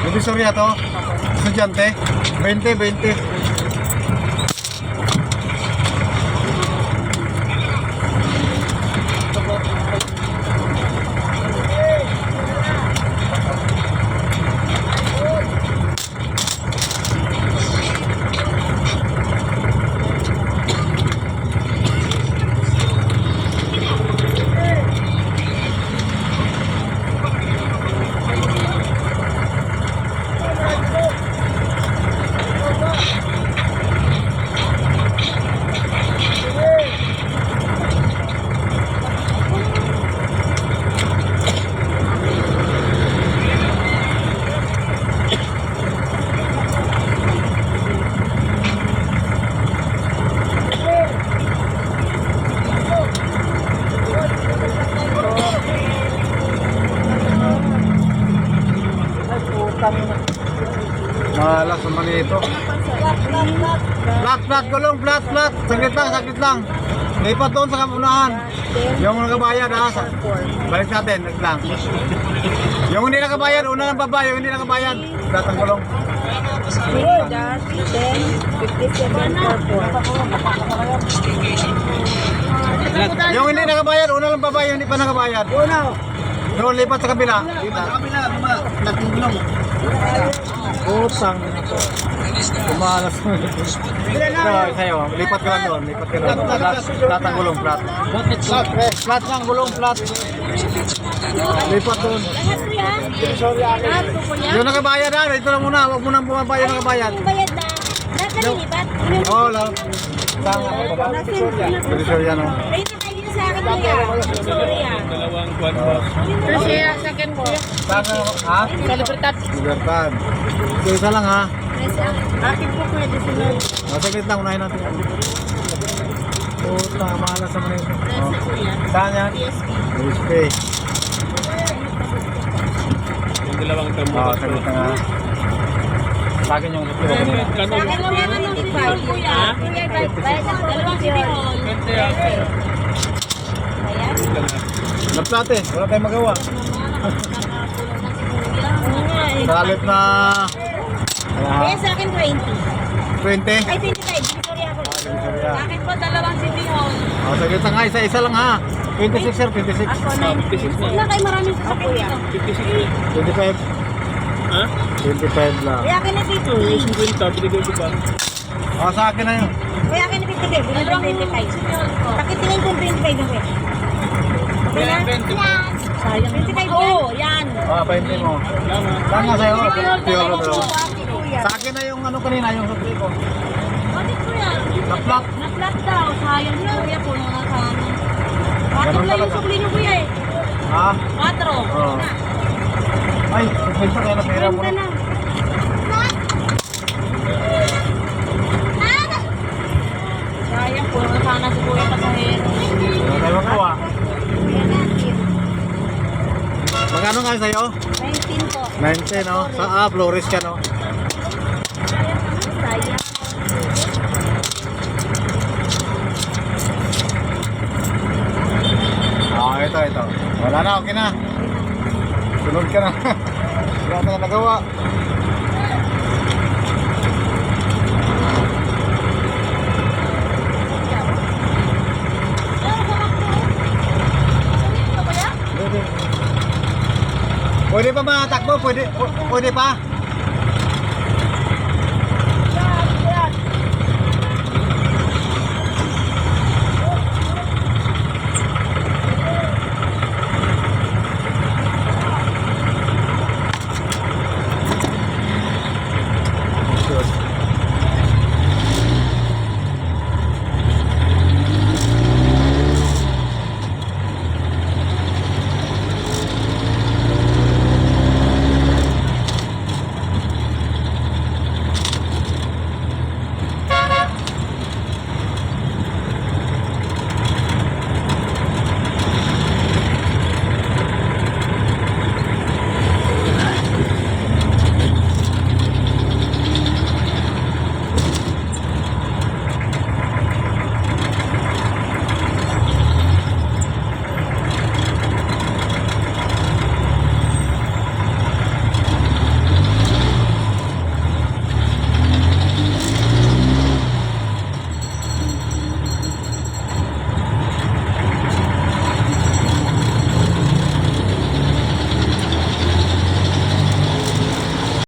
Divisoria to. Estudyante. 20. Malas naman ito. Flat, gulong, flat. Saglit lang. Lipat doon sa kapunahan. Yung nakabayad ha. Balik natin, lang. Yung hindi nakabayad, una lang baba. Yung hindi nakabayad, flat ang gulong. 3-10-57 Yung hindi nakabayad, una lang baba. Yung hindi pa nakabayad. Yung lipat sa kabila. Nagulong. Utang ito. Kumalas mo ito. Sa'yo, lipat ka lang doon. Flat ang gulong, flat. Flat lang, gulong, flat. Lipat doon. Yung nakabayad ha, ito lang muna. Huwag mo nang bumaba yung nakabayad. Bayad na. Lahat na nilipat. Oo, lang. Tama. Divisoria no. May nakainin sa akin kuya. Victoria. Kasi second ko. Tama, ha? Sa Libertad. Libertad. So, isa lang ha. Akin po kuya. Masaglit lang, unahin natin. Puta, malas naman ito. Kuya. Saan yan? PSP. PSP. Yung dalawang termo. Oo, saglit na nga. Sa akin yung sutiro kanina. Sa akin lang yan ang sipihol kuya. Kuya, bayad ng dalawang sipihol. Nagplate, wala tayong magawa. Salit na... Kaya sa akin 20. 20. Ay, 25. Victoria ako. Divisoria. Sa akin po dalawang sipihol. Oh, saglit na nga, isa lang ha. 26 sir, 26. Ako 19. Wala kayo maraming sasakyan dito. 25. Ha? 25 lang. Kaya akin na 50. Yung 50, binigay ko ba? Oh, sa akin na yun. Kaya akin na 50. Dalawang 25. Pakitingin kong 25 na kuya. Okay na? Sayang. 25 Oo, yan. Ah, 20 mo. Tama sa'yo. Pure bro. Kuya. Sa akin na yung ano kanina, yung sutri ko. Bakit kuya? Na-flap. Na-flat daw. Sayang yun kuya. Puno na sa amin. 4 Ganun lang yung talaga. sukli niyo kuya eh. Ha? 4. Oo. Ay, pwede kaya napira mo Ganda na. na. Sayang, puno na sana si kuya pasahero. Wala tayo magawa. Kuya natin. Magkano nga sa'yo? 19 po. 19, no? Sa Flores ka, no? Sayang. Ito. Wala na, okay na. Sunod ka na. Wala na nagawa. Pwede pa matakbo? Pwede pa?